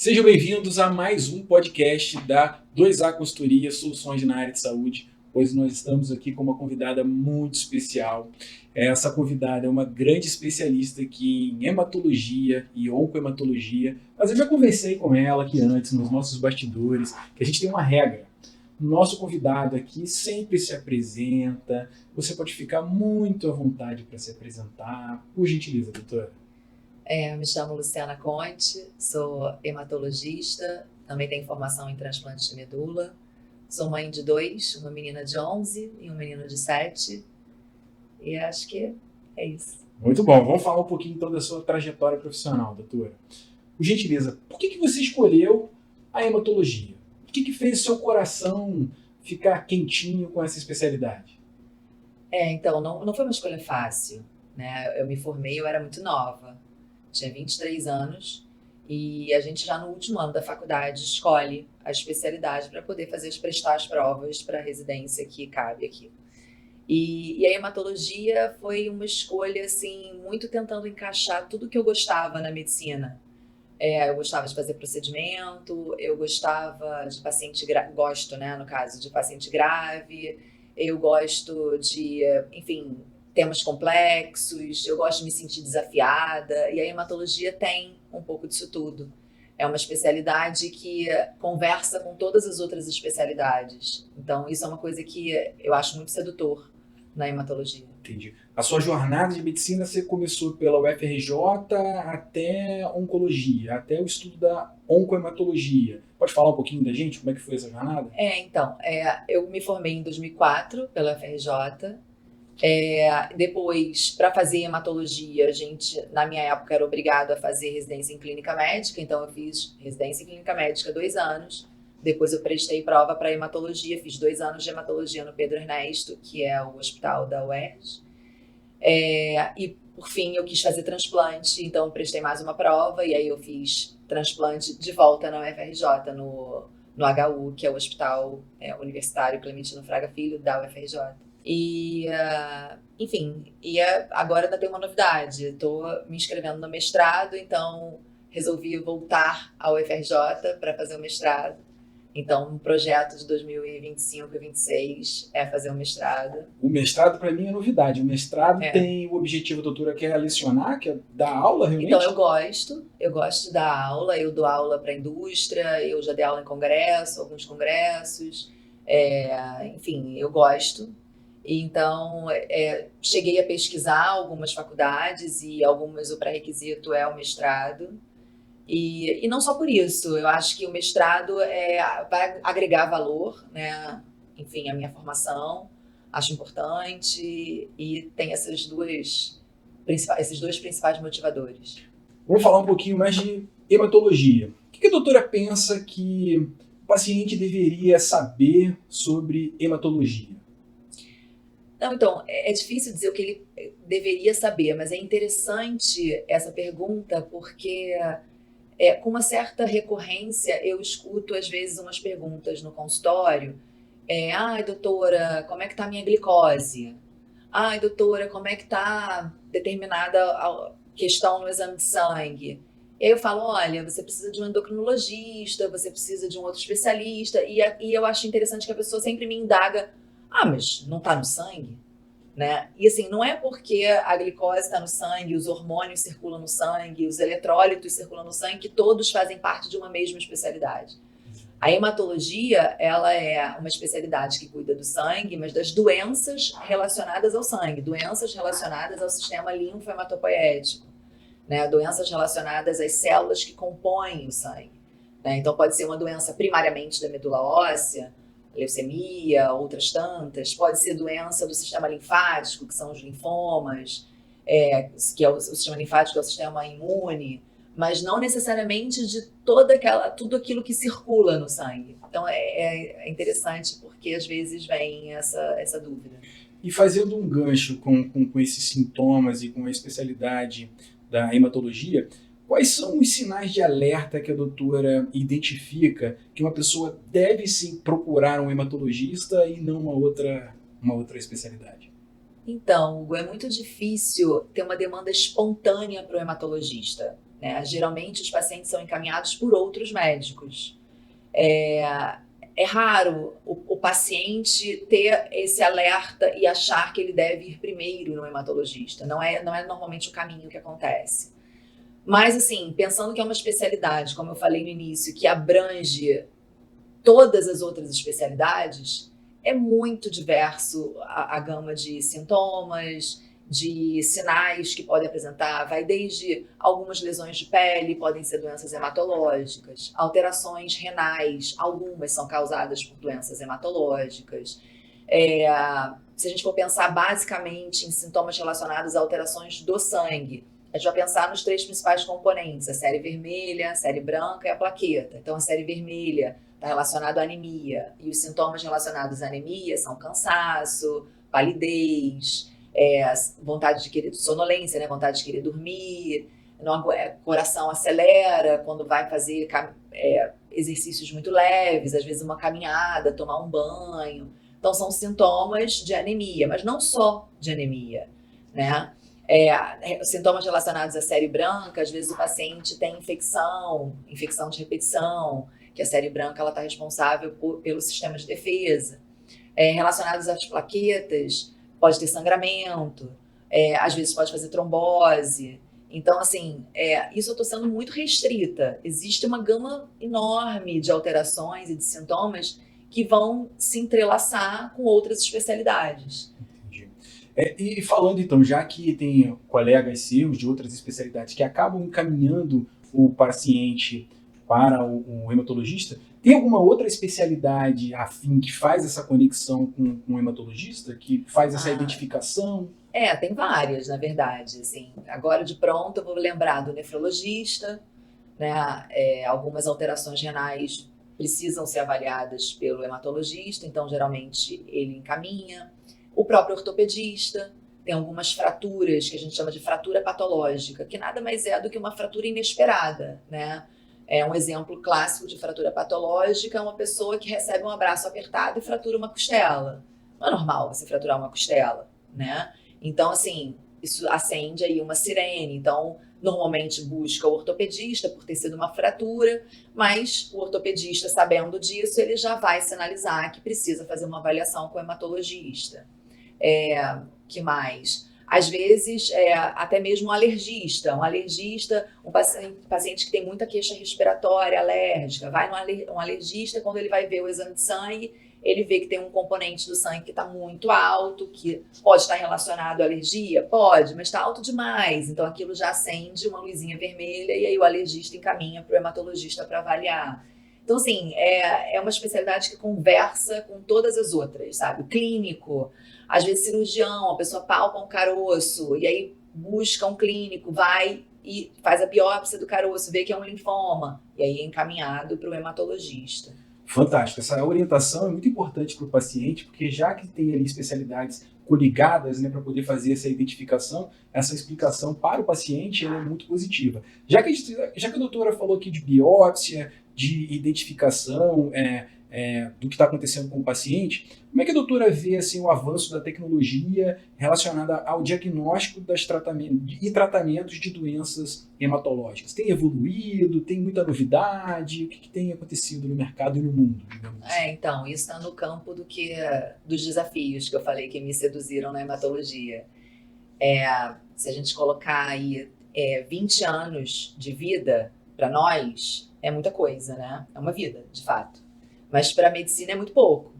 Sejam bem-vindos a mais um podcast da 2A Consultoria Soluções na área de saúde. Hoje nós estamos aqui com uma convidada muito especial. Essa convidada é uma grande especialista aqui em hematologia e oncohematologia, mas eu já conversei com ela aqui antes, nos nossos bastidores, que a gente tem uma regra. Nosso convidado aqui sempre se apresenta, você pode ficar muito à vontade para se apresentar. Por gentileza, doutora. Me chamo Luciana Conte, sou hematologista, também tenho formação em transplante de medula, sou mãe de 2, uma menina de 11 e um menino de 7, e acho que é isso. Muito bom, vamos falar um pouquinho então da sua trajetória profissional, doutora. Por gentileza, por que você escolheu a hematologia? O que fez o seu coração ficar quentinho com essa especialidade? Então, não foi uma escolha fácil, né? Eu me formei, eu era muito nova, tinha 23 anos, e a gente já no último ano da faculdade escolhe a especialidade para poder prestar as provas para a residência que cabe aqui. E a hematologia foi uma escolha, assim, muito tentando encaixar tudo que eu gostava na medicina. Eu gostava de fazer procedimento, eu gostava de gosto, né, no caso, de paciente grave, eu gosto de, enfim, temas complexos, eu gosto de me sentir desafiada, e a hematologia tem um pouco disso tudo. É uma especialidade que conversa com todas as outras especialidades. Então, isso é uma coisa que eu acho muito sedutor na hematologia. Entendi. A sua jornada de medicina, você começou pela UFRJ até oncologia, até o estudo da oncohematologia. Pode falar um pouquinho da gente, como é que foi essa jornada? Eu me formei em 2004 pela UFRJ. Depois, para fazer hematologia, a gente, na minha época, era obrigado a fazer residência em clínica médica, então eu fiz residência em clínica médica 2 anos. Depois eu prestei prova para hematologia, fiz 2 anos de hematologia no Pedro Ernesto, que é o hospital da UERJ. E, por fim, eu quis fazer transplante, então eu prestei mais uma prova, e aí eu fiz transplante de volta na UFRJ, no HU, que é o Hospital Universitário Clementino Fraga Filho, da UFRJ. Agora ainda tem uma novidade, estou me inscrevendo no mestrado, então resolvi voltar ao UFRJ para fazer o mestrado. Então, um projeto de 2025 e 2026 é fazer um mestrado. O mestrado, para mim, é novidade. O mestrado tem o objetivo, doutora, que é lecionar, que é dar aula, realmente? Então, eu gosto de dar aula, eu dou aula para a indústria, eu já dei aula em alguns congressos, enfim, eu gosto. Então, cheguei a pesquisar algumas faculdades e algumas o pré-requisito é o mestrado. E não só por isso, eu acho que o mestrado vai agregar valor, né? Enfim, a minha formação, acho importante, e tem esses dois principais motivadores. Vamos falar um pouquinho mais de hematologia. O que a doutora pensa que o paciente deveria saber sobre hematologia? Então, é difícil dizer o que ele deveria saber, mas é interessante essa pergunta porque com uma certa recorrência eu escuto às vezes umas perguntas no consultório. Ai, doutora, como é que está a minha glicose? Ai, doutora, como é que está determinada questão no exame de sangue? E aí eu falo, olha, você precisa de um endocrinologista, você precisa de um outro especialista, e eu acho interessante que a pessoa sempre me indaga, mas não está no sangue? Né? E assim, não é porque a glicose está no sangue, os hormônios circulam no sangue, os eletrólitos circulam no sangue, que todos fazem parte de uma mesma especialidade. A hematologia, ela é uma especialidade que cuida do sangue, mas das doenças relacionadas ao sangue, doenças relacionadas ao sistema linfo-hematopoético, né? Doenças relacionadas às células que compõem o sangue. Né? Então, pode ser uma doença primariamente da medula óssea, leucemia, outras tantas, pode ser doença do sistema linfático, que são os linfomas, que é o sistema linfático é o sistema imune, mas não necessariamente de tudo aquilo que circula no sangue. Então é interessante porque às vezes vem essa dúvida. E fazendo um gancho com esses sintomas e com a especialidade da hematologia, quais são os sinais de alerta que a doutora identifica que uma pessoa deve sim procurar um hematologista e não uma outra especialidade? Então, Hugo, é muito difícil ter uma demanda espontânea para o hematologista. né? Geralmente os pacientes são encaminhados por outros médicos. É raro o paciente ter esse alerta e achar que ele deve ir primeiro no hematologista. Não é normalmente o caminho que acontece. Mas, assim, pensando que é uma especialidade, como eu falei no início, que abrange todas as outras especialidades, é muito diverso a gama de sintomas, de sinais que podem apresentar, vai desde algumas lesões de pele, podem ser doenças hematológicas, alterações renais, algumas são causadas por doenças hematológicas. Se a gente for pensar basicamente em sintomas relacionados a alterações do sangue, a gente vai pensar nos 3 principais componentes, a série vermelha, a série branca e a plaqueta. Então, a série vermelha está relacionada à anemia, e os sintomas relacionados à anemia são cansaço, palidez, vontade de querer, sonolência, né? Vontade de querer dormir, coração acelera quando vai fazer exercícios muito leves, às vezes uma caminhada, tomar um banho. Então, são sintomas de anemia, mas não só de anemia, né? Sintomas relacionados à série branca, às vezes o paciente tem infecção de repetição, que a série branca está responsável pelo sistema de defesa. Relacionados às plaquetas, pode ter sangramento, às vezes pode fazer trombose. Então, assim, isso eu estou sendo muito restrita. Existe uma gama enorme de alterações e de sintomas que vão se entrelaçar com outras especialidades. Entendi. E falando então, já que tem colegas seus de outras especialidades que acabam encaminhando o paciente para o hematologista, tem alguma outra especialidade afim que faz essa conexão com o hematologista, que faz essa identificação? Tem várias, na verdade. Assim, agora de pronto eu vou lembrar do nefrologista, né? Algumas alterações renais precisam ser avaliadas pelo hematologista, então geralmente ele encaminha. O próprio ortopedista, tem algumas fraturas que a gente chama de fratura patológica, que nada mais é do que uma fratura inesperada, né? Um exemplo clássico de fratura patológica é uma pessoa que recebe um abraço apertado e fratura uma costela. Não é normal você fraturar uma costela, né? Então, assim, isso acende aí uma sirene. Então, normalmente busca o ortopedista por ter sido uma fratura, mas o ortopedista, sabendo disso, ele já vai sinalizar que precisa fazer uma avaliação com o hematologista. Que mais? Às vezes, até mesmo um alergista, um paciente que tem muita queixa respiratória, alérgica, vai um alergista, quando ele vai ver o exame de sangue, ele vê que tem um componente do sangue que está muito alto, que pode estar relacionado à alergia? Pode, mas está alto demais, então aquilo já acende uma luzinha vermelha e aí o alergista encaminha para o hematologista para avaliar. Então, assim, é uma especialidade que conversa com todas as outras, sabe? O clínico, às vezes cirurgião, a pessoa palpa um caroço e aí busca um clínico, vai e faz a biópsia do caroço, vê que é um linfoma, e aí é encaminhado para o hematologista. Fantástico. Essa orientação é muito importante para o paciente, porque já que tem ali especialidades coligadas, né, para poder fazer essa identificação, essa explicação para o paciente ela é muito positiva. Já que a doutora falou aqui de biópsia, de identificação do que está acontecendo com o paciente, como é que a doutora vê assim, o avanço da tecnologia relacionada ao diagnóstico e tratamentos de doenças hematológicas? Tem evoluído? Tem muita novidade? O que tem acontecido no mercado e no mundo? Assim? Então, isso está no campo dos desafios que eu falei que me seduziram na hematologia. Se a gente colocar aí 20 anos de vida para nós, é muita coisa, né? É uma vida, de fato. Mas para a medicina é muito pouco.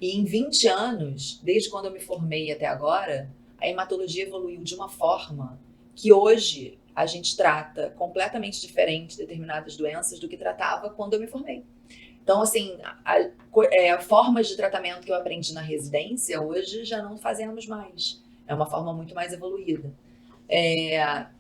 E em 20 anos, desde quando eu me formei até agora, a hematologia evoluiu de uma forma que hoje a gente trata completamente diferente determinadas doenças do que tratava quando eu me formei. Então, assim, formas de tratamento que eu aprendi na residência, hoje já não fazemos mais. É uma forma muito mais evoluída.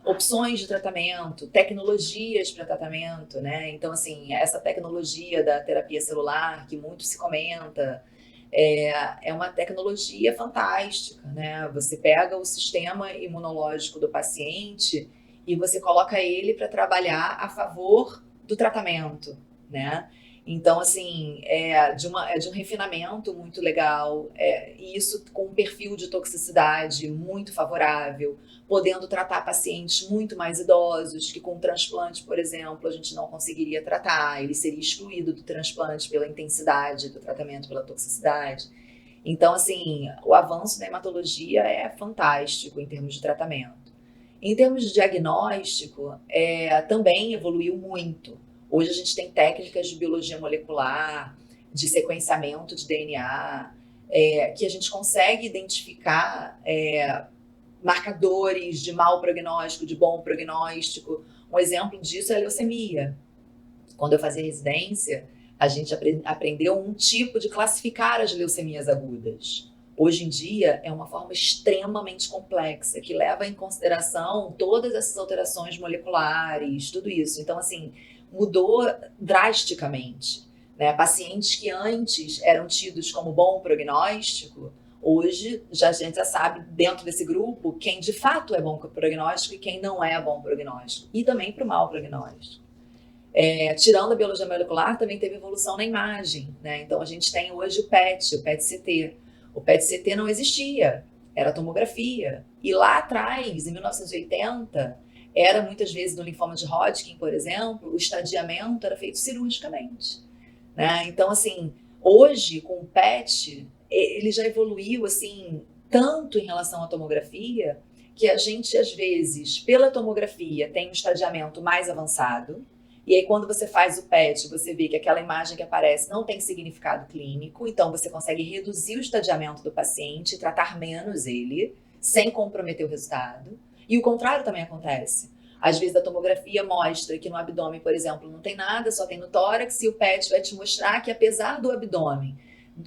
Opções de tratamento, tecnologias para tratamento, né? Então, assim, essa tecnologia da terapia celular, que muito se comenta, é uma tecnologia fantástica, né? Você pega o sistema imunológico do paciente e você coloca ele para trabalhar a favor do tratamento, né? Então, assim, é de um refinamento muito legal, e isso com um perfil de toxicidade muito favorável, podendo tratar pacientes muito mais idosos, que com transplante, por exemplo, a gente não conseguiria tratar, ele seria excluído do transplante pela intensidade do tratamento, pela toxicidade. Então, assim, o avanço da hematologia é fantástico em termos de tratamento. Em termos de diagnóstico, também evoluiu muito. Hoje a gente tem técnicas de biologia molecular, de sequenciamento de DNA, que a gente consegue identificar marcadores de mau prognóstico, de bom prognóstico. Um exemplo disso é a leucemia. Quando eu fazia residência, a gente aprendeu um tipo de classificar as leucemias agudas. Hoje em dia, é uma forma extremamente complexa, que leva em consideração todas essas alterações moleculares, tudo isso. Então, assim, mudou drasticamente, né? Pacientes que antes eram tidos como bom prognóstico, hoje a gente já sabe, dentro desse grupo, quem de fato é bom prognóstico e quem não é bom prognóstico. E também para o mau prognóstico. Tirando a biologia molecular, também teve evolução na imagem, né? Então, a gente tem hoje o PET-CT. O PET-CT não existia, era tomografia. E lá atrás, em 1980, era muitas vezes no linfoma de Hodgkin, por exemplo, o estadiamento era feito cirurgicamente, né? Então, assim, hoje, com o PET, ele já evoluiu, assim, tanto em relação à tomografia, que a gente, às vezes, pela tomografia, tem um estadiamento mais avançado. E aí, quando você faz o PET, você vê que aquela imagem que aparece não tem significado clínico, então você consegue reduzir o estadiamento do paciente, tratar menos ele, sem comprometer o resultado. E o contrário também acontece. Às vezes a tomografia mostra que no abdômen, por exemplo, não tem nada, só tem no tórax, e o PET vai te mostrar que apesar do abdômen,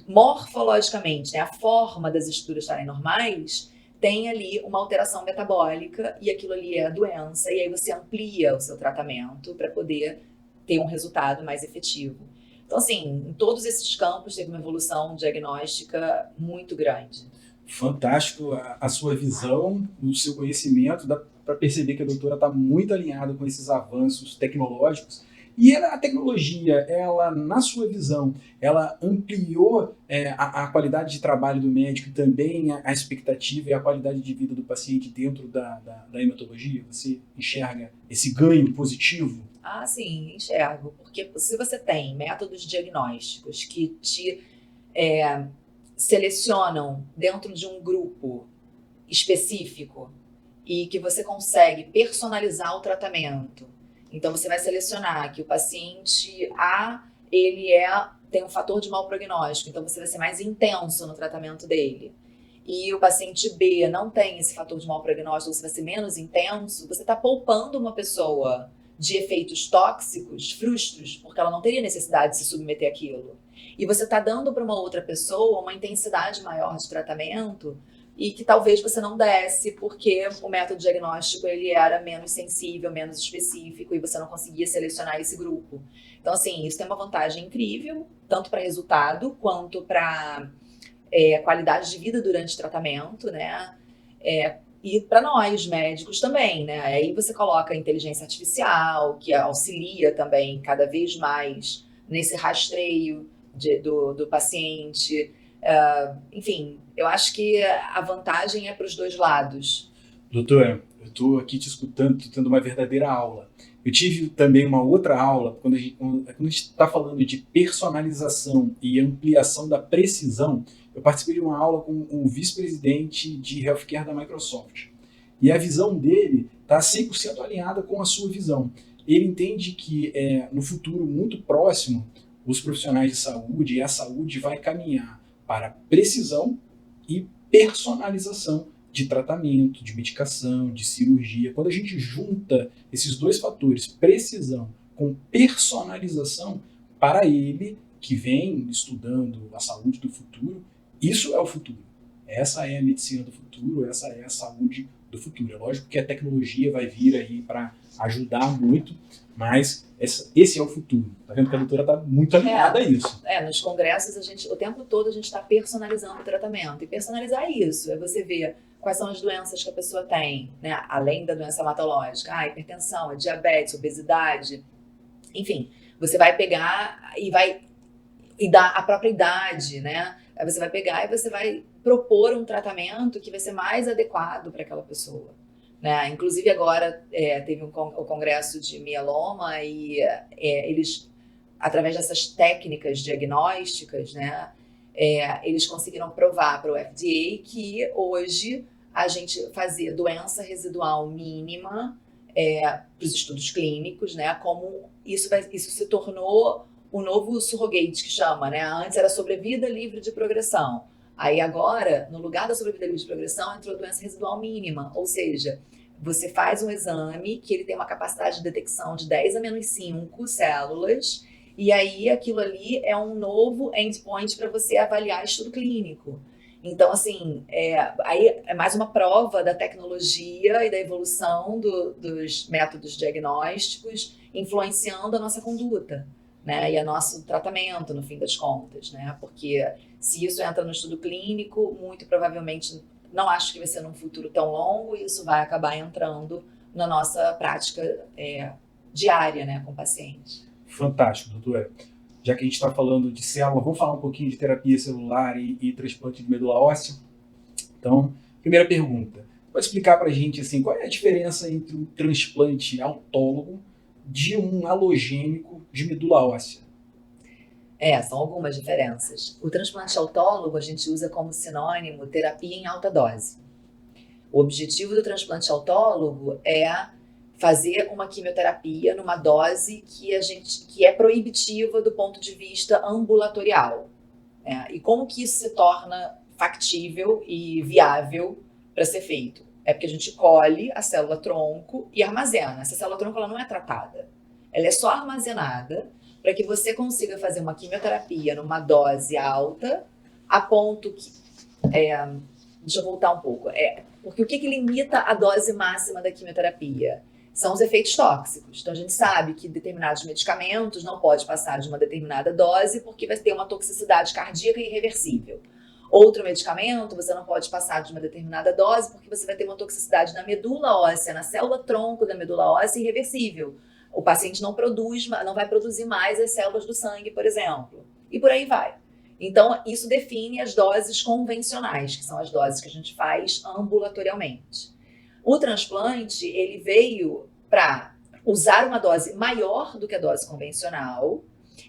morfologicamente, né, a forma das estruturas estarem normais, tem ali uma alteração metabólica e aquilo ali é a doença, e aí você amplia o seu tratamento para poder ter um resultado mais efetivo. Então, assim, em todos esses campos teve uma evolução diagnóstica muito grande. Fantástico a sua visão, o seu conhecimento, dá para perceber que a doutora está muito alinhada com esses avanços tecnológicos. E a tecnologia, ela, na sua visão, ela ampliou a qualidade de trabalho do médico e também a expectativa e a qualidade de vida do paciente dentro da hematologia? Você enxerga esse ganho positivo? Ah, sim, enxergo. Porque se você tem métodos diagnósticos que te selecionam dentro de um grupo específico e que você consegue personalizar o tratamento. Então, você vai selecionar que o paciente A, tem um fator de mau prognóstico, então você vai ser mais intenso no tratamento dele. E o paciente B não tem esse fator de mau prognóstico, você vai ser menos intenso, você está poupando uma pessoa de efeitos tóxicos, frustros, porque ela não teria necessidade de se submeter àquilo. E você está dando para uma outra pessoa uma intensidade maior de tratamento e que talvez você não desse porque o método diagnóstico ele era menos sensível, menos específico e você não conseguia selecionar esse grupo. Então, assim, isso tem uma vantagem incrível, tanto para resultado quanto para qualidade de vida durante o tratamento, né? E para nós, médicos, também, né? Aí você coloca a inteligência artificial, que auxilia também cada vez mais nesse rastreio do paciente. Enfim, eu acho que a vantagem é para os dois lados. Doutora, eu estou aqui te escutando, estou tendo uma verdadeira aula. Eu tive também uma outra aula, quando a gente está falando de personalização e ampliação da precisão, eu participei de uma aula com o vice-presidente de healthcare da Microsoft. E a visão dele está 100% alinhada com a sua visão. Ele entende que no futuro muito próximo, os profissionais de saúde e a saúde vai caminhar para precisão e personalização de tratamento, de medicação, de cirurgia. Quando a gente junta esses dois fatores, precisão com personalização, para ele que vem estudando a saúde do futuro, isso é o futuro. Essa é a medicina do futuro, essa é a saúde do futuro. É lógico que a tecnologia vai vir aí para ajudar muito, mas esse é o futuro. Tá vendo que a doutora está muito alinhada a isso. Nos congressos, o tempo todo a gente está personalizando o tratamento. E personalizar é isso, é você ver quais são as doenças que a pessoa tem, né? Além da doença hematológica. Hipertensão, diabetes, obesidade. Enfim, Você vai pegar e dar a própria idade, né? Aí você vai pegar e você vai propor um tratamento que vai ser mais adequado para aquela pessoa, né? Inclusive agora teve o congresso de mieloma e eles, através dessas técnicas diagnósticas, né, eles conseguiram provar para o FDA que hoje a gente fazer doença residual mínima para os estudos clínicos, né, como isso se tornou o novo surrogate que chama, né? Antes era sobrevida livre de progressão. Aí agora, no lugar da sobrevida livre de progressão, entrou a doença residual mínima, ou seja, você faz um exame que ele tem uma capacidade de detecção de 10 a menos 5 células, e aí aquilo ali é um novo endpoint para você avaliar estudo clínico. Então, assim, aí é mais uma prova da tecnologia e da evolução dos métodos diagnósticos influenciando a nossa conduta, né, e o nosso tratamento, no fim das contas, né? Porque se isso entra no estudo clínico, muito provavelmente, não acho que vai ser num futuro tão longo, e isso vai acabar entrando na nossa prática diária, né, com o paciente. Fantástico, doutora. Já que a gente está falando de célula, vamos falar um pouquinho de terapia celular e transplante de medula óssea? Então, primeira pergunta. Pode explicar para a gente assim, qual é a diferença entre um transplante autólogo de um alogênico de medula óssea? São algumas diferenças. O transplante autólogo a gente usa como sinônimo terapia em alta dose. O objetivo do transplante autólogo é fazer uma quimioterapia numa dose que é proibitiva do ponto de vista ambulatorial. E como que isso se torna factível e viável para ser feito? É porque a gente colhe a célula tronco e armazena. Essa célula tronco ela não é tratada. Ela é só armazenada para que você consiga fazer uma quimioterapia numa dose alta, a ponto que... deixa eu voltar um pouco. Porque o que limita a dose máxima da quimioterapia? São os efeitos tóxicos. Então, a gente sabe que determinados medicamentos não pode passar de uma determinada dose porque vai ter uma toxicidade cardíaca irreversível. Outro medicamento, você não pode passar de uma determinada dose porque você vai ter uma toxicidade na medula óssea, na célula tronco da medula óssea irreversível. O paciente não vai produzir mais as células do sangue, por exemplo. E por aí vai. Então, isso define as doses convencionais, que são as doses que a gente faz ambulatorialmente. O transplante, ele veio para usar uma dose maior do que a dose convencional,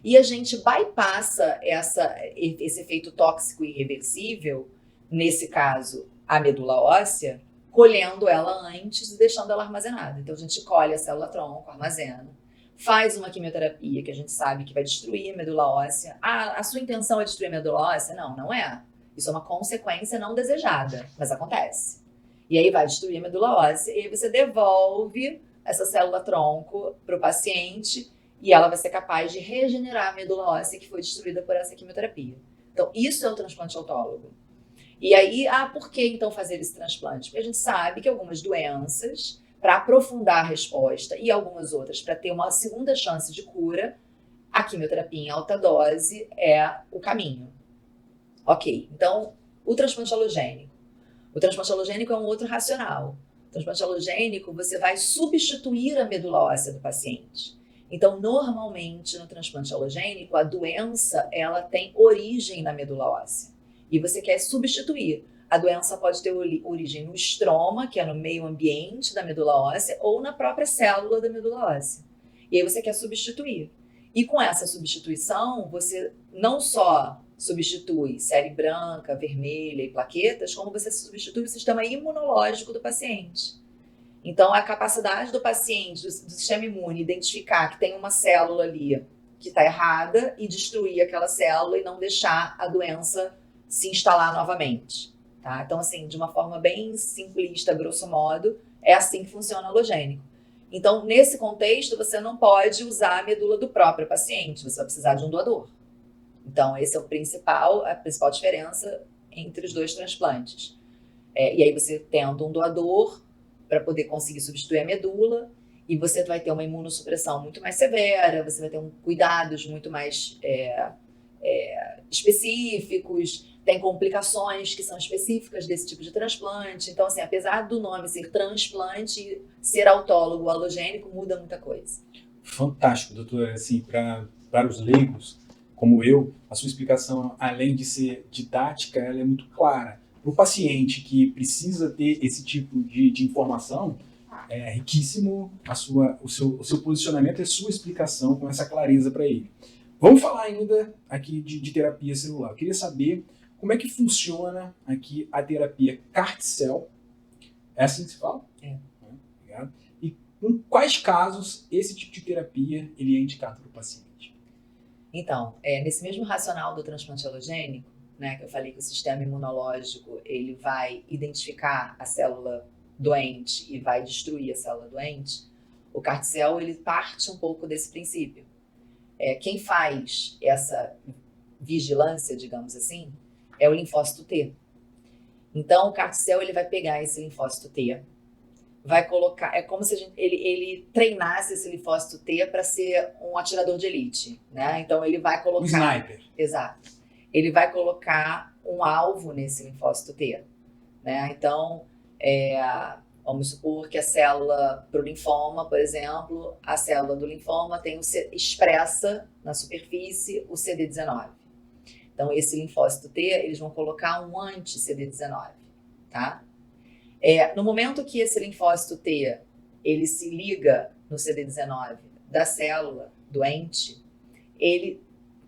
e a gente bypassa esse efeito tóxico irreversível, nesse caso, a medula óssea, colhendo ela antes e deixando ela armazenada. Então, a gente colhe a célula-tronco, armazena, faz uma quimioterapia que a gente sabe que vai destruir a medula óssea. A sua intenção é destruir a medula óssea? Não, não é. Isso é uma consequência não desejada, mas acontece. E aí vai destruir a medula óssea e aí você devolve essa célula-tronco para o paciente e ela vai ser capaz de regenerar a medula óssea que foi destruída por essa quimioterapia. Então, isso é o transplante autólogo. E aí, por que então fazer esse transplante? Porque a gente sabe que algumas doenças, para aprofundar a resposta, e algumas outras, para ter uma segunda chance de cura, a quimioterapia em alta dose é o caminho. Ok, então, o transplante alogênico. O transplante alogênico é um outro racional. O transplante alogênico, você vai substituir a medula óssea do paciente. Então, normalmente, no transplante alogênico, a doença ela tem origem na medula óssea. E você quer substituir. A doença pode ter origem no estroma, que é no meio ambiente da medula óssea, ou na própria célula da medula óssea. E aí você quer substituir. E com essa substituição, você não só substitui série branca, vermelha e plaquetas, como você substitui o sistema imunológico do paciente. Então, a capacidade do paciente, do sistema imune, identificar que tem uma célula ali que está errada e destruir aquela célula e não deixar a doença se instalar novamente. Tá? Então, assim, de uma forma bem simplista, grosso modo, é assim que funciona o alogênico. Então, nesse contexto, você não pode usar a medula do próprio paciente, você vai precisar de um doador. Então, esse é a principal diferença entre os dois transplantes. E aí você tendo um doador para poder conseguir substituir a medula, e você vai ter uma imunossupressão muito mais severa, você vai ter cuidados muito mais específicos, tem complicações que são específicas desse tipo de transplante. Então, assim, apesar do nome ser transplante, ser autólogo ou alogênico muda muita coisa. Fantástico, doutor. Assim, para os leigos, como eu, a sua explicação, além de ser didática, ela é muito clara. Para o paciente que precisa ter esse tipo de informação, é riquíssimo o seu posicionamento e a sua explicação com essa clareza para ele. Vamos falar ainda aqui de terapia celular. Eu queria saber como é que funciona aqui a terapia CART-cell. É assim que se fala? É. Obrigado. E em quais casos esse tipo de terapia ele é indicado para o paciente? Então, nesse mesmo racional do transplante alogênico, né, que eu falei que o sistema imunológico ele vai identificar a célula doente e vai destruir a célula doente, o CART-cell ele parte um pouco desse princípio. Quem faz essa vigilância, digamos assim, é o linfócito T. Então, o CART-cell ele vai pegar esse linfócito T, vai colocar, é como se ele treinasse esse linfócito T para ser um atirador de elite, né? Então ele vai colocar um sniper. Exato. Ele vai colocar um alvo nesse linfócito T, né? Então, vamos supor que a célula para o linfoma, por exemplo, a célula do linfoma expressa na superfície o CD19. Então, esse linfócito T, eles vão colocar um anti-CD19, tá? No momento que esse linfócito T ele se liga no CD19 da célula doente, ele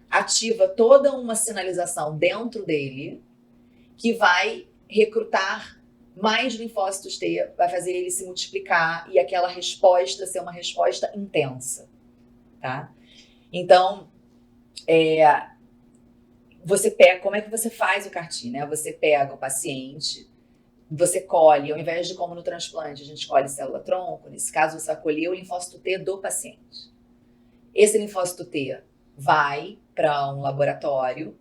ativa toda uma sinalização dentro dele que vai recrutar mais linfócitos T, vai fazer ele se multiplicar e aquela resposta ser uma resposta intensa, tá? Então, você pega, como é que você faz o CAR-T, né? Você pega o paciente, você colhe, ao invés de como no transplante, a gente colhe célula-tronco, nesse caso você vai colher o linfócito T do paciente. Esse linfócito T vai para um laboratório.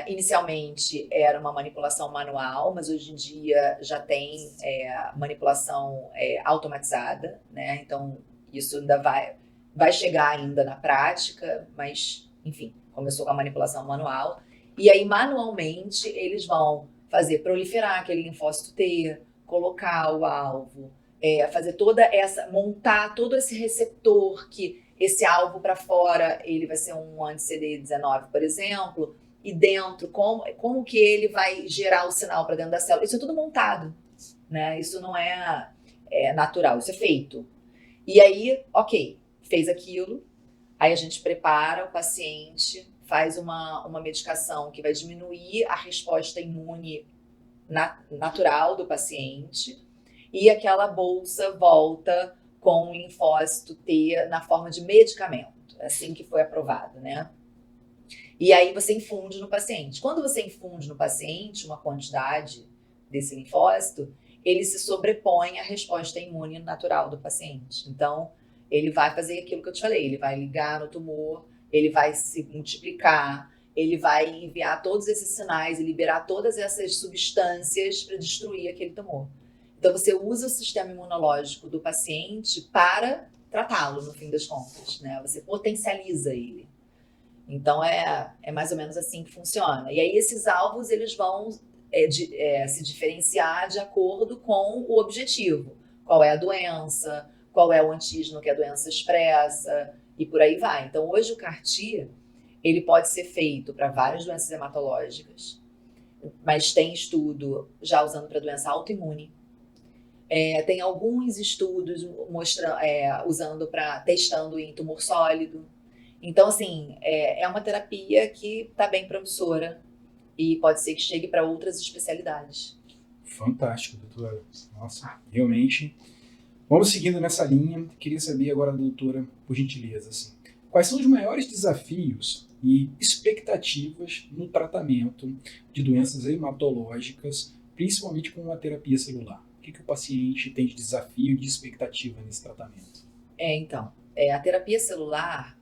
Inicialmente era uma manipulação manual, mas hoje em dia já tem manipulação automatizada, né? Então isso ainda vai chegar ainda na prática, mas enfim, começou com a manipulação manual. E aí manualmente eles vão fazer proliferar aquele linfócito T, colocar o alvo, fazer montar todo esse receptor que esse alvo para fora ele vai ser um anti-CD19, por exemplo. E dentro, como que ele vai gerar o sinal para dentro da célula. Isso é tudo montado, né? Isso não é natural, isso é feito. E aí, ok, fez aquilo, aí a gente prepara o paciente, faz uma medicação que vai diminuir a resposta imune natural do paciente e aquela bolsa volta com o linfócito T na forma de medicamento, assim que foi aprovado, né? E aí você infunde no paciente. Quando você infunde no paciente uma quantidade desse linfócito, ele se sobrepõe à resposta imune natural do paciente. Então, ele vai fazer aquilo que eu te falei, ele vai ligar no tumor, ele vai se multiplicar, ele vai enviar todos esses sinais e liberar todas essas substâncias para destruir aquele tumor. Então, você usa o sistema imunológico do paciente para tratá-lo, no fim das contas, né? Você potencializa ele. Então, é mais ou menos assim que funciona. E aí, esses alvos, eles vão se diferenciar de acordo com o objetivo. Qual é a doença, qual é o antígeno que a doença expressa, e por aí vai. Então, hoje o CAR-T, ele pode ser feito para várias doenças hematológicas, mas tem estudo já usando para doença autoimune. Tem alguns estudos testando em tumor sólido. Então, assim, é uma terapia que está bem promissora e pode ser que chegue para outras especialidades. Fantástico, doutora. Nossa, realmente. Vamos seguindo nessa linha. Queria saber agora, doutora, por gentileza, assim, quais são os maiores desafios e expectativas no tratamento de doenças hematológicas, principalmente com a terapia celular? O que o paciente tem de desafio e de expectativa nesse tratamento? Então, a terapia celular,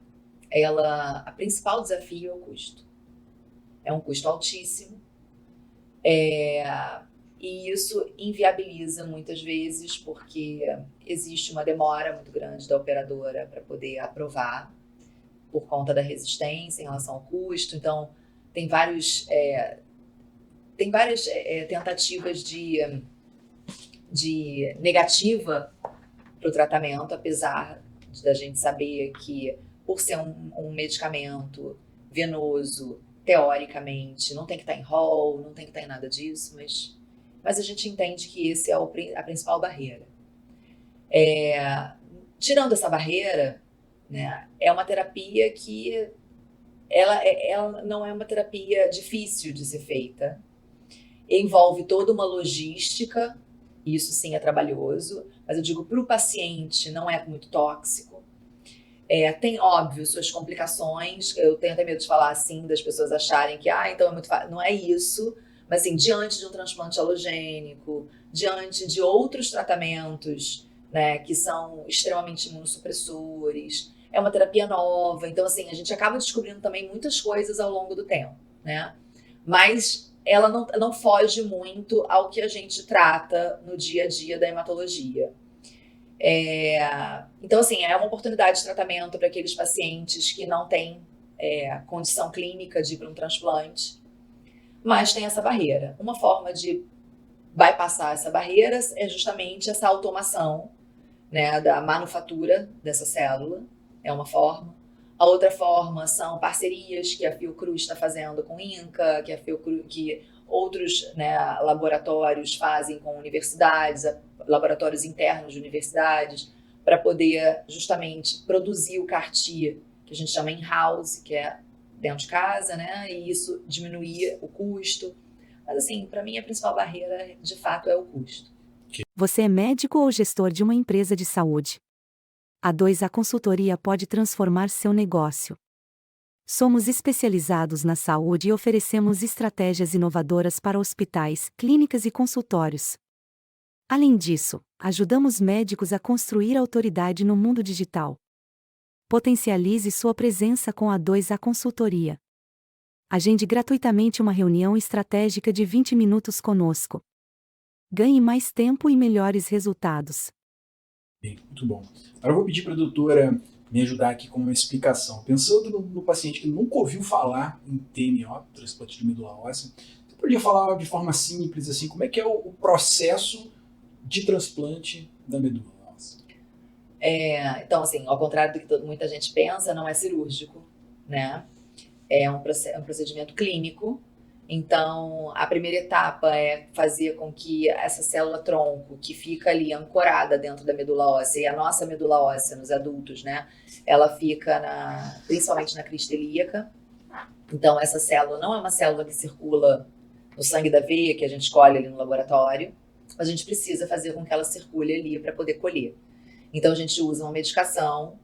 a principal desafio é o custo. É um custo altíssimo, e isso inviabiliza muitas vezes porque existe uma demora muito grande da operadora para poder aprovar por conta da resistência em relação ao custo. Então, tem várias tentativas de negativa para o tratamento, apesar da gente saber que, por ser um medicamento venoso, teoricamente, não tem que estar em rol, não tem que estar em nada disso, mas a gente entende que esse é a principal barreira. Tirando essa barreira, né, é uma terapia que ela não é uma terapia difícil de ser feita. Envolve toda uma logística, isso sim é trabalhoso, mas eu digo, para o paciente não é muito tóxico. Tem, óbvio, suas complicações. Eu tenho até medo de falar assim, das pessoas acharem que, então é muito fácil. Não é isso, mas assim, diante de um transplante halogênico, diante de outros tratamentos, né, que são extremamente imunossupressores, é uma terapia nova, então assim, a gente acaba descobrindo também muitas coisas ao longo do tempo, né? Mas ela não foge muito ao que a gente trata no dia a dia da hematologia. Então, assim, é uma oportunidade de tratamento para aqueles pacientes que não têm condição clínica de ir para um transplante, mas tem essa barreira. Uma forma de bypassar essa barreira é justamente essa automação, né, da manufatura dessa célula, é uma forma. A outra forma são parcerias que a Fiocruz está fazendo com o INCA, que outros, né, laboratórios fazem com universidades, laboratórios internos de universidades, para poder justamente produzir o CAR-T, que a gente chama in-house, que é dentro de casa, né, e isso diminuir o custo. Mas assim, para mim a principal barreira, de fato, é o custo. Você é médico ou gestor de uma empresa de saúde? A 2A Consultoria pode transformar seu negócio. Somos especializados na saúde e oferecemos estratégias inovadoras para hospitais, clínicas e consultórios. Além disso, ajudamos médicos a construir autoridade no mundo digital. Potencialize sua presença com a 2A Consultoria. Agende gratuitamente uma reunião estratégica de 20 minutos conosco. Ganhe mais tempo e melhores resultados. Muito bom. Agora eu vou pedir para a doutora me ajudar aqui com uma explicação. Pensando no paciente que nunca ouviu falar em TMO, transplante de medula óssea, você poderia falar de forma simples, assim, como é que é o processo de transplante da medula óssea? Então, assim, ao contrário do que muita gente pensa, não é cirúrgico, né? É um procedimento clínico. Então, a primeira etapa é fazer com que essa célula-tronco, que fica ali ancorada dentro da medula óssea, e a nossa medula óssea nos adultos, né, ela fica principalmente na crista ilíaca. Então, essa célula não é uma célula que circula no sangue da veia, que a gente colhe ali no laboratório, mas a gente precisa fazer com que ela circule ali para poder colher. Então, a gente usa uma medicação.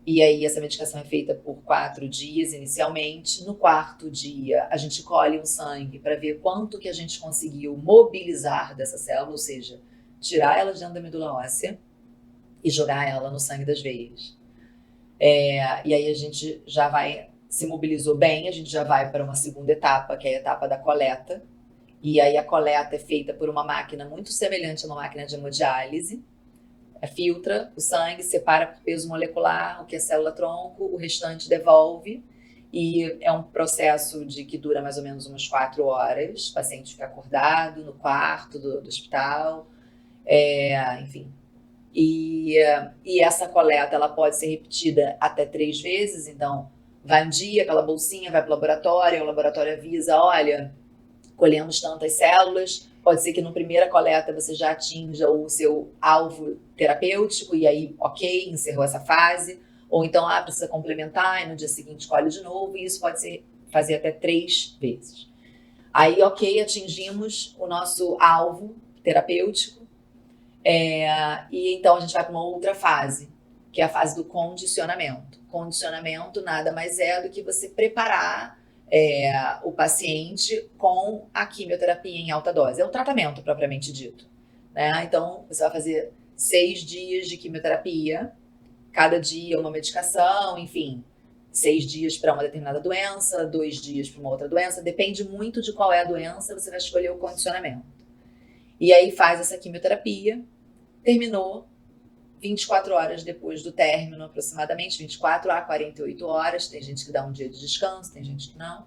E aí essa medicação é feita por 4 dias inicialmente. No 4º dia, a gente colhe um sangue para ver quanto que a gente conseguiu mobilizar dessa célula, ou seja, tirar ela de dentro da medula óssea e jogar ela no sangue das veias. E aí a gente já se mobilizou bem, a gente já vai para uma segunda etapa, que é a etapa da coleta. E aí a coleta é feita por uma máquina muito semelhante a uma máquina de hemodiálise. Filtra o sangue, separa por peso molecular o que é célula-tronco, o restante devolve, e é um processo que dura mais ou menos umas 4 horas. O paciente fica acordado no quarto do hospital, enfim. E essa coleta ela pode ser repetida até 3 vezes, então vai um dia, aquela bolsinha vai para o laboratório avisa, olha, colhemos tantas células. Pode ser que na primeira coleta você já atinja o seu alvo terapêutico e aí, ok, encerrou essa fase. Ou então, precisa complementar e no dia seguinte colhe de novo. E isso pode ser fazer até 3 vezes. Aí, ok, atingimos o nosso alvo terapêutico. E então a gente vai para uma outra fase, que é a fase do condicionamento. Condicionamento nada mais é do que você preparar o paciente com a quimioterapia em alta dose. É o tratamento propriamente dito, né? Então, você vai fazer 6 dias de quimioterapia, cada dia uma medicação, enfim, 6 dias para uma determinada doença, 2 dias para uma outra doença, depende muito de qual é a doença, você vai escolher o condicionamento. E aí faz essa quimioterapia, terminou, 24 horas depois do término, aproximadamente 24 a 48 horas, tem gente que dá um dia de descanso, tem gente que não,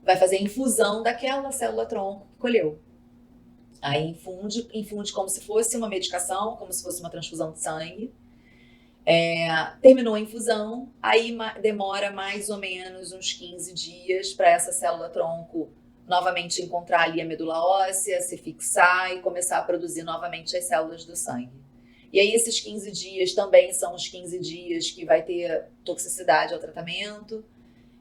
vai fazer a infusão daquela célula-tronco que colheu. Aí infunde como se fosse uma medicação, como se fosse uma transfusão de sangue. Terminou a infusão, aí demora mais ou menos uns 15 dias para essa célula-tronco novamente encontrar ali a medula óssea, se fixar e começar a produzir novamente as células do sangue. E aí esses 15 dias também são os 15 dias que vai ter toxicidade ao tratamento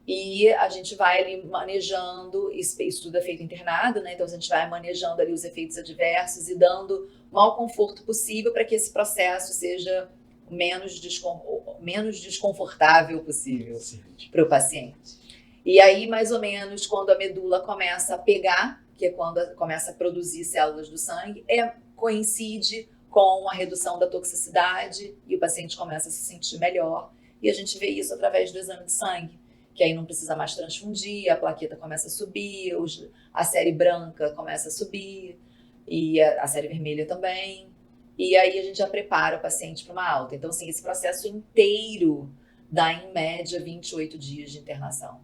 e a gente vai ali manejando, isso tudo é feito internado, né? Então a gente vai manejando ali os efeitos adversos e dando o maior conforto possível para que esse processo seja o menos desconfortável possível para o paciente. E aí, mais ou menos, quando a medula começa a pegar, que é quando começa a produzir células do sangue, coincide com a redução da toxicidade e o paciente começa a se sentir melhor. E a gente vê isso através do exame de sangue, que aí não precisa mais transfundir, a plaqueta começa a subir, a série branca começa a subir, e a série vermelha também. E aí a gente já prepara o paciente para uma alta. Então, assim, esse processo inteiro dá, em média, 28 dias de internação.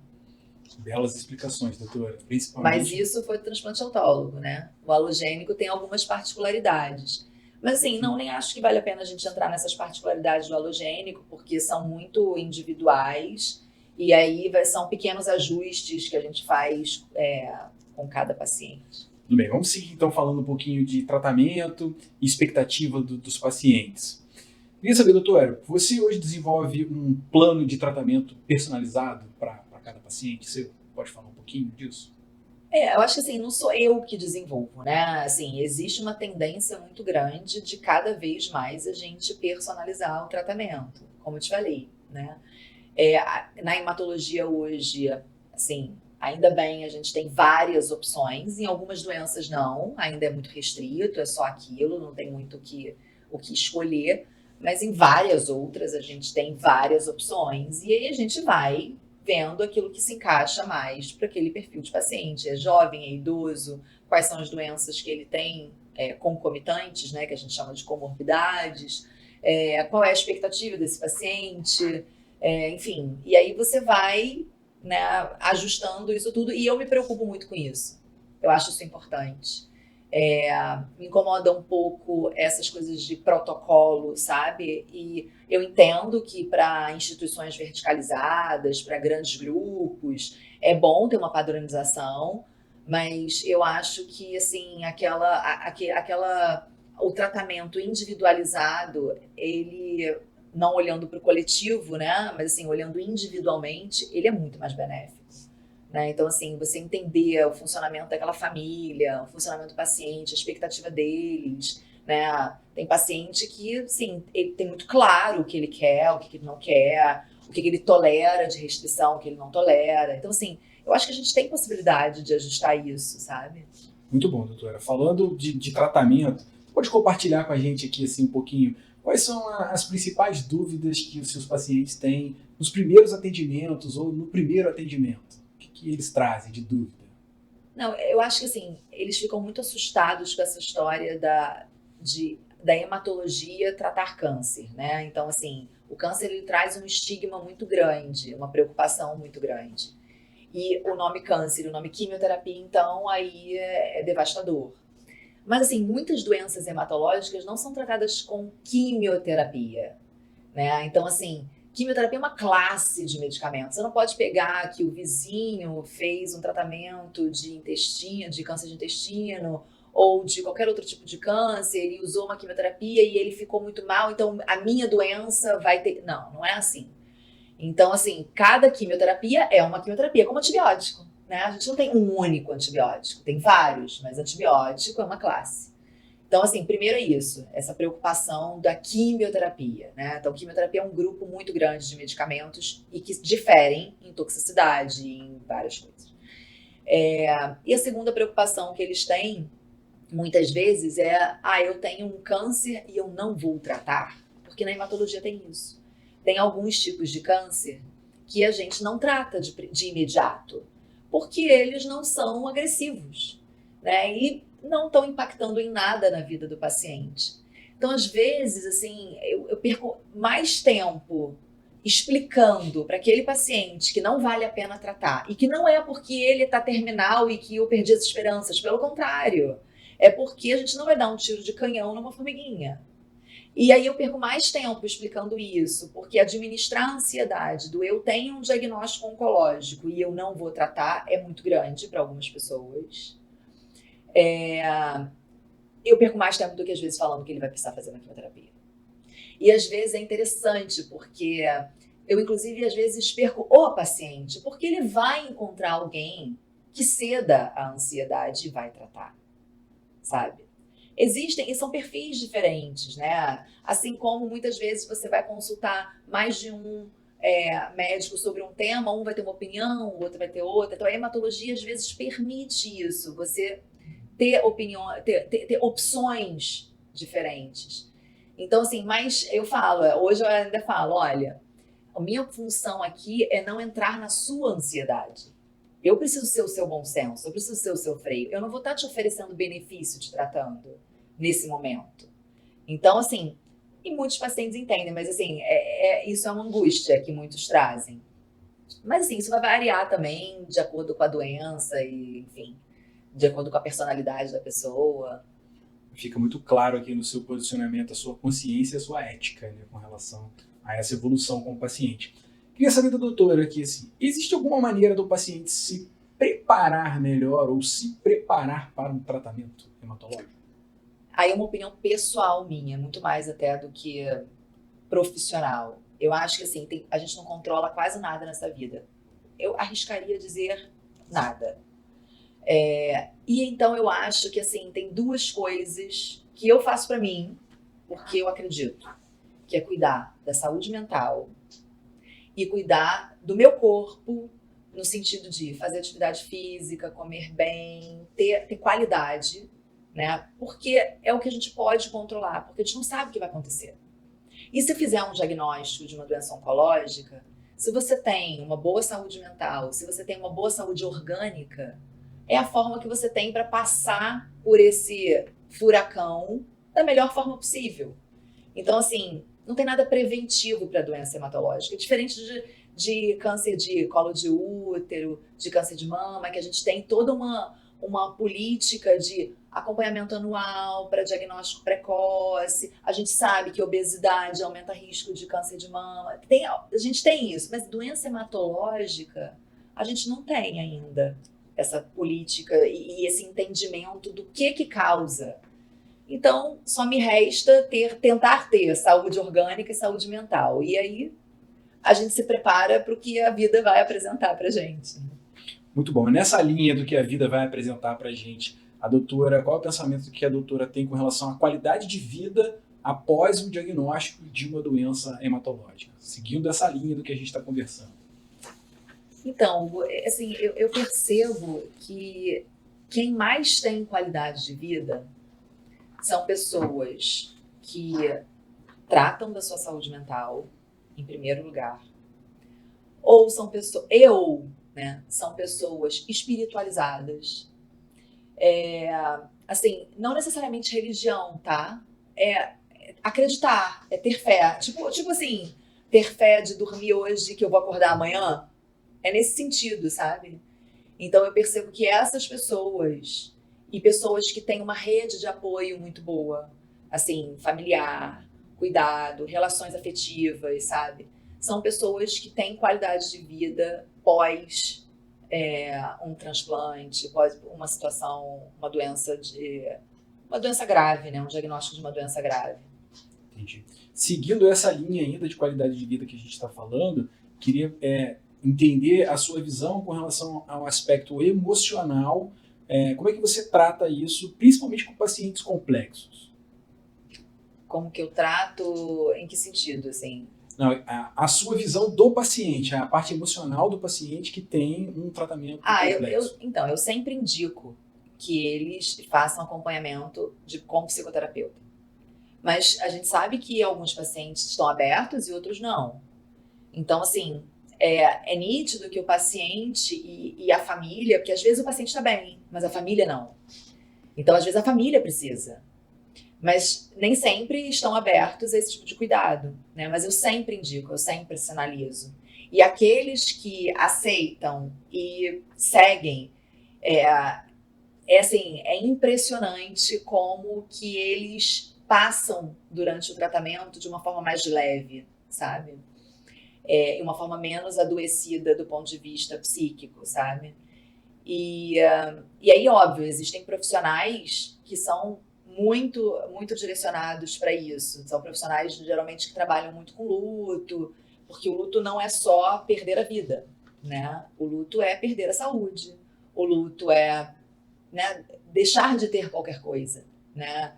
Belas explicações, doutora. Principalmente... Mas isso foi do transplante autólogo, né? O alogênico tem algumas particularidades. Mas assim, nem acho que vale a pena a gente entrar nessas particularidades do alogênico, porque são muito individuais e aí são pequenos ajustes que a gente faz com cada paciente. Tudo bem, vamos seguir então falando um pouquinho de tratamento e expectativa dos pacientes. Queria saber, doutora, você hoje desenvolve um plano de tratamento personalizado para cada paciente? Você pode falar um pouquinho disso? Eu acho que assim, não sou eu que desenvolvo, né? Assim, existe uma tendência muito grande de cada vez mais a gente personalizar o tratamento, como eu te falei, né? Na hematologia hoje, assim, ainda bem a gente tem várias opções, em algumas doenças não, ainda é muito restrito, é só aquilo, não tem muito o que escolher, mas em várias outras a gente tem várias opções, e aí a gente vai vendo aquilo que se encaixa mais para aquele perfil de paciente. É jovem, é idoso, quais são as doenças que ele tem concomitantes, né, que a gente chama de comorbidades, qual é a expectativa desse paciente, enfim. E aí você vai, né, ajustando isso tudo, e eu me preocupo muito com isso. Eu acho isso importante. Me incomoda um pouco essas coisas de protocolo, sabe? E eu entendo que para instituições verticalizadas, para grandes grupos, é bom ter uma padronização, mas eu acho que assim, o tratamento individualizado, ele não olhando para o coletivo, né? Mas assim, olhando individualmente, ele é muito mais benéfico. Né? Então, assim, você entender o funcionamento daquela família, o funcionamento do paciente, a expectativa deles, né? Tem paciente que, assim, ele tem muito claro o que ele quer, o que ele não quer, o que ele tolera de restrição, o que ele não tolera. Então, assim, eu acho que a gente tem possibilidade de ajustar isso, sabe? Muito bom, doutora. Falando de tratamento, pode compartilhar com a gente aqui, assim, um pouquinho, quais são as principais dúvidas que os seus pacientes têm nos primeiros atendimentos ou no primeiro atendimento? Que eles trazem de dúvida? Não, eu acho que assim, eles ficam muito assustados com essa história da hematologia tratar câncer, né? Então, assim, o câncer ele traz um estigma muito grande, uma preocupação muito grande. E o nome câncer, o nome quimioterapia, então, aí é devastador. Mas, assim, muitas doenças hematológicas não são tratadas com quimioterapia, né? Então, assim, quimioterapia é uma classe de medicamentos. Você não pode pegar que o vizinho fez um tratamento de intestino, de câncer de intestino, ou de qualquer outro tipo de câncer, ele usou uma quimioterapia e ele ficou muito mal, então a minha doença vai ter... Não é assim. Então, assim, cada quimioterapia é uma quimioterapia, como antibiótico, né? A gente não tem um único antibiótico, tem vários, mas antibiótico é uma classe. Então, assim, primeiro é isso, essa preocupação da quimioterapia, né? Então, quimioterapia é um grupo muito grande de medicamentos e que diferem em toxicidade, em várias coisas. E a segunda preocupação que eles têm, muitas vezes, eu tenho um câncer e eu não vou tratar, porque na hematologia tem isso. Tem alguns tipos de câncer que a gente não trata de imediato, porque eles não são agressivos, né? E não estão impactando em nada na vida do paciente. Então, às vezes, assim, eu perco mais tempo explicando para aquele paciente que não vale a pena tratar e que não é porque ele está terminal e que eu perdi as esperanças, pelo contrário, é porque a gente não vai dar um tiro de canhão numa formiguinha. E aí eu perco mais tempo explicando isso, porque administrar a ansiedade do eu tenho um diagnóstico oncológico e eu não vou tratar é muito grande para algumas pessoas. Eu perco mais tempo do que às vezes falando que ele vai precisar fazer uma quimioterapia. E às vezes é interessante, porque eu inclusive às vezes perco o paciente, porque ele vai encontrar alguém que ceda a ansiedade e vai tratar, sabe? Existem, e são perfis diferentes, né? Assim como muitas vezes você vai consultar mais de um médico sobre um tema, um vai ter uma opinião, o outro vai ter outra. Então a hematologia às vezes permite isso, você ter opinião, ter opções diferentes. Então, assim, mas eu falo, hoje eu ainda falo, olha, a minha função aqui é não entrar na sua ansiedade. Eu preciso ser o seu bom senso, eu preciso ser o seu freio. Eu não vou estar te oferecendo benefício te tratando nesse momento. Então, assim, e muitos pacientes entendem, mas assim, isso é uma angústia que muitos trazem. Mas assim, isso vai variar também de acordo com a doença e, enfim, de acordo com a personalidade da pessoa. Fica muito claro aqui no seu posicionamento a sua consciência e a sua ética, né, com relação a essa evolução com o paciente. Queria saber da doutora aqui, assim, existe alguma maneira do paciente se preparar melhor ou se preparar para um tratamento hematológico? Aí é uma opinião pessoal minha, muito mais até do que profissional. Eu acho que assim, a gente não controla quase nada nessa vida. Eu arriscaria dizer nada. E então eu acho que assim, tem duas coisas que eu faço para mim, porque eu acredito, que é cuidar da saúde mental e cuidar do meu corpo, no sentido de fazer atividade física, comer bem, ter qualidade, né? Porque é o que a gente pode controlar, porque a gente não sabe o que vai acontecer. E se fizer um diagnóstico de uma doença oncológica, se você tem uma boa saúde mental, se você tem uma boa saúde orgânica, é a forma que você tem para passar por esse furacão da melhor forma possível. Então, assim, não tem nada preventivo para doença hematológica. É diferente de câncer de colo de útero, de câncer de mama, que a gente tem toda uma política de acompanhamento anual para diagnóstico precoce. A gente sabe que obesidade aumenta risco de câncer de mama. A gente tem isso, mas doença hematológica a gente não tem ainda essa política e esse entendimento do que causa. Então, só me resta tentar ter saúde orgânica e saúde mental. E aí, a gente se prepara para o que a vida vai apresentar para a gente. Muito bom. Nessa linha do que a vida vai apresentar para a gente, a doutora, qual é o pensamento que a doutora tem com relação à qualidade de vida após o diagnóstico de uma doença hematológica? Seguindo essa linha do que a gente está conversando. Então, assim, eu percebo que quem mais tem qualidade de vida são pessoas que tratam da sua saúde mental, em primeiro lugar, ou são pessoas, são pessoas espiritualizadas. Assim, não necessariamente religião, tá? É acreditar, é ter fé. Tipo assim, ter fé de dormir hoje que eu vou acordar amanhã. É nesse sentido, sabe? Então eu percebo que essas pessoas e pessoas que têm uma rede de apoio muito boa, assim, familiar, cuidado, relações afetivas, sabe? São pessoas que têm qualidade de vida pós um transplante, pós uma situação, uma doença grave, né? Um diagnóstico de uma doença grave. Entendi. Seguindo essa linha ainda de qualidade de vida que a gente está falando, queria entender a sua visão com relação ao aspecto emocional. Como é que você trata isso, principalmente com pacientes complexos? Como que eu trato? Em que sentido, assim? Não, a sua visão do paciente, a parte emocional do paciente que tem um tratamento complexo. Então, eu sempre indico que eles façam acompanhamento com psicoterapeuta. Mas a gente sabe que alguns pacientes estão abertos e outros não. Então, assim, é nítido que o paciente e a família, porque às vezes o paciente está bem, mas a família não. Então, às vezes a família precisa. Mas nem sempre estão abertos a esse tipo de cuidado, né? Mas eu sempre indico, eu sempre sinalizo. E aqueles que aceitam e seguem, assim, é impressionante como que eles passam durante o tratamento de uma forma mais leve, sabe? E uma forma menos adoecida do ponto de vista psíquico, sabe? E aí, óbvio, existem profissionais que são muito, muito direcionados para isso. São profissionais, geralmente, que trabalham muito com luto, porque o luto não é só perder a vida, né? O luto é perder a saúde. O luto é, né, deixar de ter qualquer coisa, né?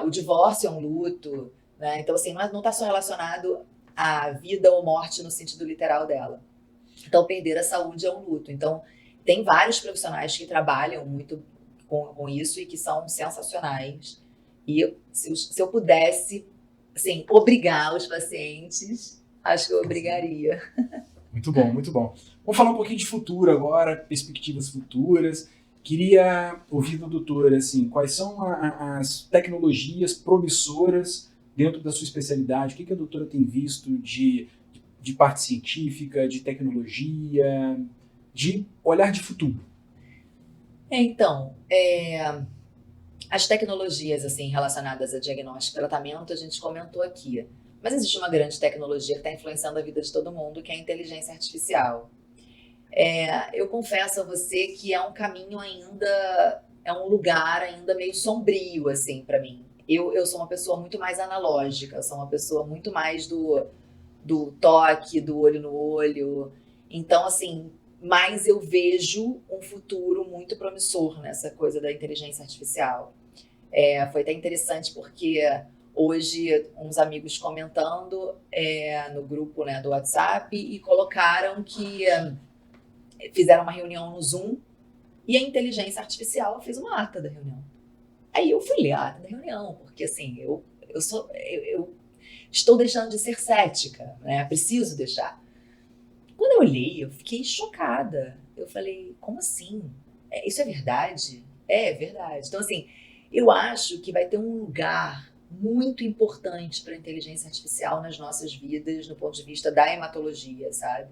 O divórcio é um luto, né? Então, assim, não está só relacionado à vida ou morte no sentido literal dela. Então, perder a saúde é um luto. Então, tem vários profissionais que trabalham muito com isso e que são sensacionais. E se eu pudesse, assim, obrigar os pacientes, acho que eu obrigaria. Muito bom, muito bom. Vamos falar um pouquinho de futuro agora, perspectivas futuras. Queria ouvir da doutora, assim, quais são as tecnologias promissoras dentro da sua especialidade? O que a doutora tem visto de parte científica, de tecnologia, de olhar de futuro? Então, as tecnologias assim, relacionadas a diagnóstico e tratamento, a gente comentou aqui. Mas existe uma grande tecnologia que está influenciando a vida de todo mundo, que é a inteligência artificial. Eu confesso a você que é um caminho ainda, é um lugar ainda meio sombrio, assim, para mim. Eu sou uma pessoa muito mais analógica, eu sou uma pessoa muito mais do toque, do olho no olho. Então, assim, mas eu vejo um futuro muito promissor nessa coisa da inteligência artificial. Foi até interessante porque hoje uns amigos comentando no grupo, né, do WhatsApp e colocaram que fizeram uma reunião no Zoom e a inteligência artificial fez uma ata da reunião. Aí eu fui ler a ata da reunião, porque assim, eu estou deixando de ser cética, né? Preciso deixar. Quando eu olhei, eu fiquei chocada. Eu falei, como assim? Isso é verdade? É verdade. Então, assim, eu acho que vai ter um lugar muito importante para a inteligência artificial nas nossas vidas, no ponto de vista da hematologia, sabe?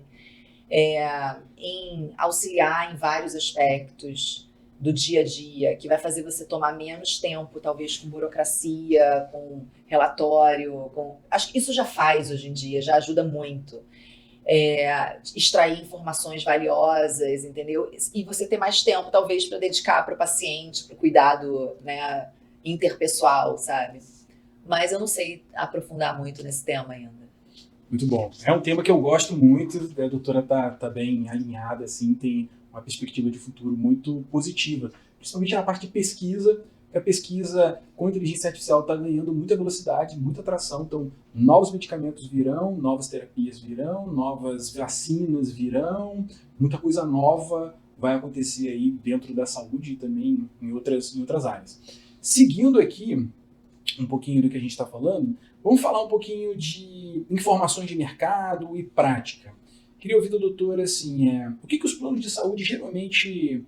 Em auxiliar em vários aspectos do dia a dia, que vai fazer você tomar menos tempo, talvez com burocracia, com relatório, acho que isso já faz hoje em dia, já ajuda muito. Extrair informações valiosas, entendeu? E você ter mais tempo, talvez, para dedicar para o paciente, para o cuidado, né, interpessoal, sabe? Mas eu não sei aprofundar muito nesse tema ainda. Muito bom. É um tema que eu gosto muito, a doutora tá bem alinhada, assim, tem uma perspectiva de futuro muito positiva, principalmente na parte de pesquisa, que a pesquisa com inteligência artificial está ganhando muita velocidade, muita tração, então novos medicamentos virão, novas terapias virão, novas vacinas virão, muita coisa nova vai acontecer aí dentro da saúde e também em outras áreas. Seguindo aqui um pouquinho do que a gente está falando, vamos falar um pouquinho de informações de mercado e prática. Queria ouvir da doutora, assim, o que os planos de saúde geralmente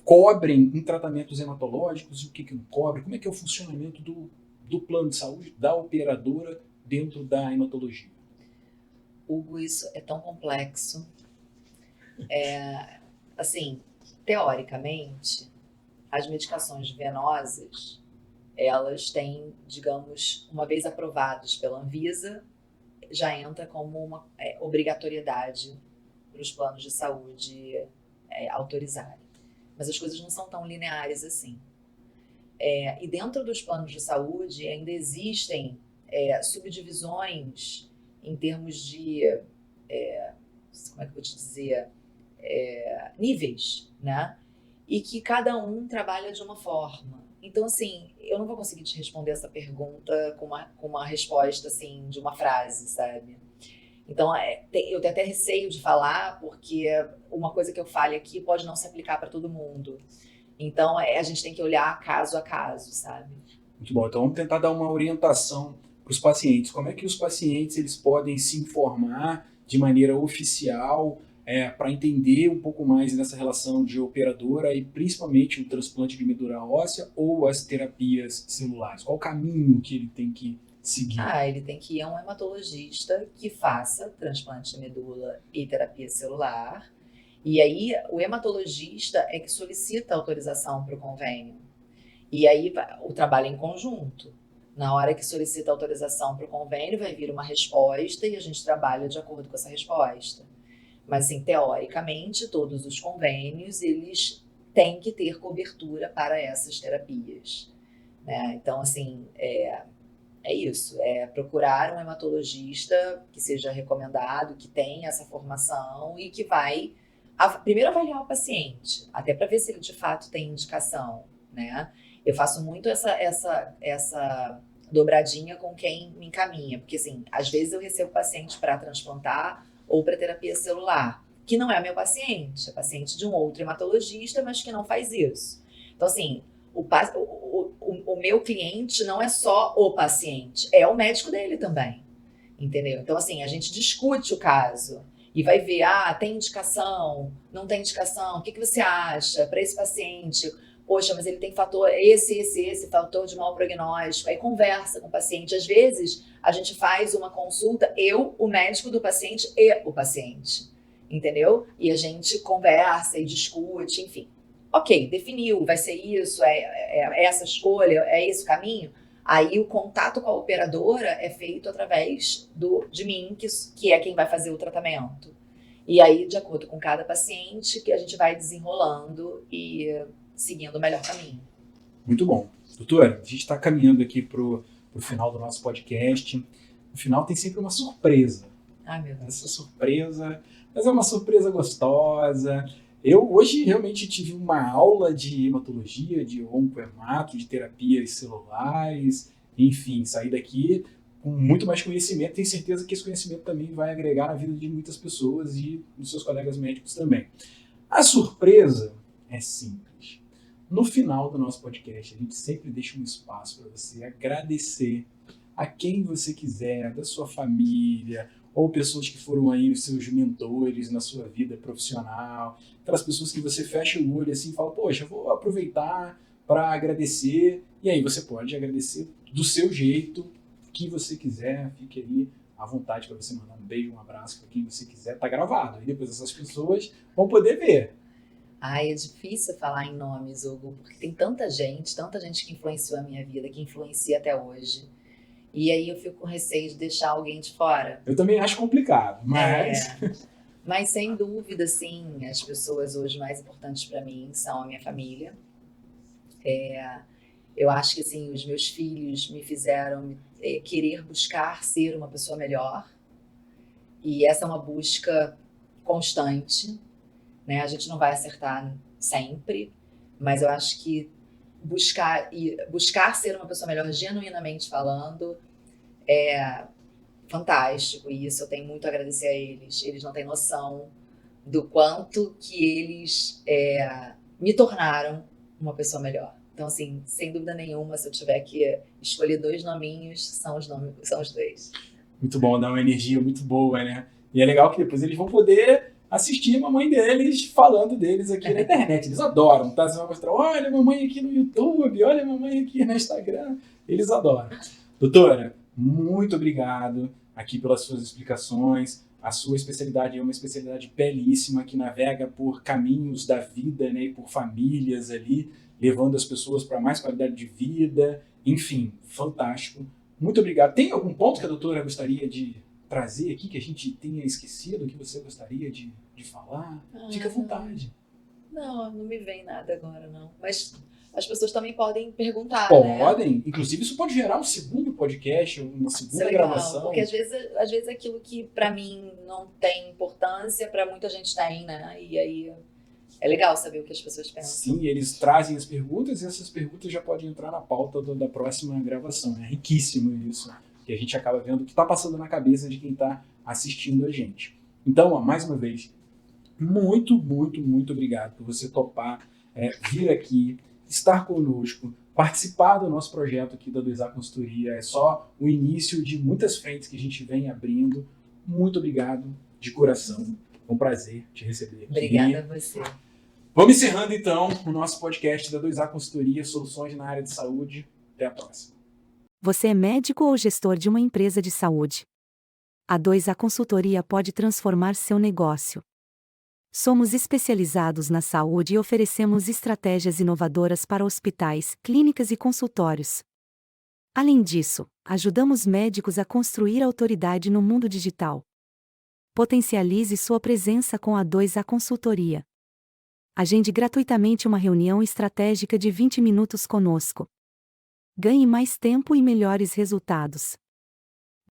cobrem em tratamentos hematológicos e o que não cobre? Como é que é o funcionamento do plano de saúde, da operadora dentro da hematologia? Hugo, isso é tão complexo. Assim, teoricamente, as medicações venosas, elas têm, digamos, uma vez aprovadas pela Anvisa, já entra como uma obrigatoriedade para os planos de saúde autorizarem. Mas as coisas não são tão lineares assim. E dentro dos planos de saúde ainda existem subdivisões em termos de, como é que eu vou te dizer, níveis, né? E que cada um trabalha de uma forma. Então, assim, eu não vou conseguir te responder essa pergunta com uma resposta, assim, de uma frase, sabe? Então, eu tenho até receio de falar, porque uma coisa que eu fale aqui pode não se aplicar para todo mundo. Então, a gente tem que olhar caso a caso, sabe? Muito bom. Então, vamos tentar dar uma orientação para os pacientes. Como é que os pacientes eles podem se informar de maneira oficial para entender um pouco mais dessa relação de operadora e principalmente o transplante de medula óssea ou as terapias celulares? Qual o caminho que ele tem que seguir? Ele tem que ir a um hematologista que faça transplante de medula e terapia celular. E aí, o hematologista é que solicita autorização para o convênio. E aí, o trabalho é em conjunto. Na hora que solicita autorização para o convênio, vai vir uma resposta e a gente trabalha de acordo com essa resposta. Mas, assim, teoricamente, todos os convênios, eles têm que ter cobertura para essas terapias, né? Então, assim, é isso, é procurar um hematologista que seja recomendado, que tenha essa formação e que vai primeiro avaliar o paciente, até para ver se ele de fato tem indicação, né? Eu faço muito essa dobradinha com quem me encaminha, porque assim, às vezes eu recebo paciente para transplantar ou para terapia celular, que não é meu paciente, é paciente de um outro hematologista, mas que não faz isso. Então assim, o meu cliente não é só o paciente, é o médico dele também, entendeu? Então assim, a gente discute o caso e vai ver, tem indicação, não tem indicação, o que você acha para esse paciente? Poxa, mas ele tem fator esse fator de mau prognóstico. Aí conversa com o paciente. Às vezes, a gente faz uma consulta, eu, o médico do paciente e o paciente, entendeu? E a gente conversa e discute, enfim. Ok, definiu, vai ser isso, é essa escolha, é esse o caminho. Aí o contato com a operadora é feito através de mim, que é quem vai fazer o tratamento. E aí, de acordo com cada paciente, que a gente vai desenrolando e seguindo o melhor caminho. Muito bom. Doutora, a gente está caminhando aqui para o final do nosso podcast. No final tem sempre uma surpresa. Ai, meu Deus. Essa surpresa, mas é uma surpresa gostosa. Eu hoje realmente tive uma aula de hematologia, de oncohemato, de terapias celulares, enfim, saí daqui com muito mais conhecimento. Tenho certeza que esse conhecimento também vai agregar na vida de muitas pessoas e dos seus colegas médicos também. A surpresa é simples. No final do nosso podcast, a gente sempre deixa um espaço para você agradecer a quem você quiser, da sua família, ou pessoas que foram aí os seus mentores na sua vida profissional, aquelas pessoas que você fecha o olho assim e fala, poxa, eu vou aproveitar para agradecer, e aí você pode agradecer do seu jeito, que você quiser, fique aí à vontade para você mandar um beijo, um abraço para quem você quiser, tá gravado, e depois essas pessoas vão poder ver. É difícil falar em nomes, Hugo, porque tem tanta gente que influenciou a minha vida, que influencia até hoje. E aí eu fico com receio de deixar alguém de fora. Eu também acho complicado, mas... Mas sem dúvida, sim, as pessoas hoje mais importantes para mim são a minha família. Eu acho que assim, os meus filhos me fizeram querer buscar ser uma pessoa melhor. E essa é uma busca constante, né? A gente não vai acertar sempre, mas eu acho que buscar ser uma pessoa melhor, genuinamente falando, é fantástico. E isso eu tenho muito a agradecer a eles. Eles não têm noção do quanto que eles me tornaram uma pessoa melhor. Então, assim, sem dúvida nenhuma, se eu tiver que escolher 2 nominhos, são os 2. Muito bom, dá uma energia muito boa, né? E é legal que depois eles vão poder assistir a mamãe deles falando deles aqui na internet. Eles adoram, tá? Você vai mostrar, olha a mamãe aqui no YouTube, olha a mamãe aqui no Instagram. Eles adoram. Doutora, muito obrigado aqui pelas suas explicações. A sua especialidade é uma especialidade belíssima que navega por caminhos da vida, né? E por famílias ali, levando as pessoas para mais qualidade de vida. Enfim, fantástico. Muito obrigado. Tem algum ponto que a doutora gostaria de trazer aqui que a gente tenha esquecido, que você gostaria de falar? Fica à vontade. Não me vem nada agora, não. Mas as pessoas também podem perguntar, Podem. né? Inclusive, isso pode gerar um segundo podcast, uma segunda legal, gravação. Porque às vezes aquilo que para mim não tem importância, para muita gente tem, né? E aí é legal saber o que as pessoas pensam. Sim, eles trazem as perguntas e essas perguntas já podem entrar na pauta da próxima gravação. É riquíssimo isso, que a gente acaba vendo o que está passando na cabeça de quem está assistindo a gente. Então, mais uma vez, muito, muito, muito obrigado por você topar vir aqui, estar conosco, participar do nosso projeto aqui da 2A Consultoria. É só o início de muitas frentes que a gente vem abrindo. Muito obrigado, de coração. É um prazer te receber aqui. Obrigada a você. Vamos encerrando, então, o nosso podcast da 2A Consultoria, soluções na área de saúde. Até a próxima. Você é médico ou gestor de uma empresa de saúde? A 2A Consultoria pode transformar seu negócio. Somos especializados na saúde e oferecemos estratégias inovadoras para hospitais, clínicas e consultórios. Além disso, ajudamos médicos a construir autoridade no mundo digital. Potencialize sua presença com a 2A Consultoria. Agende gratuitamente uma reunião estratégica de 20 minutos conosco. Ganhe mais tempo e melhores resultados.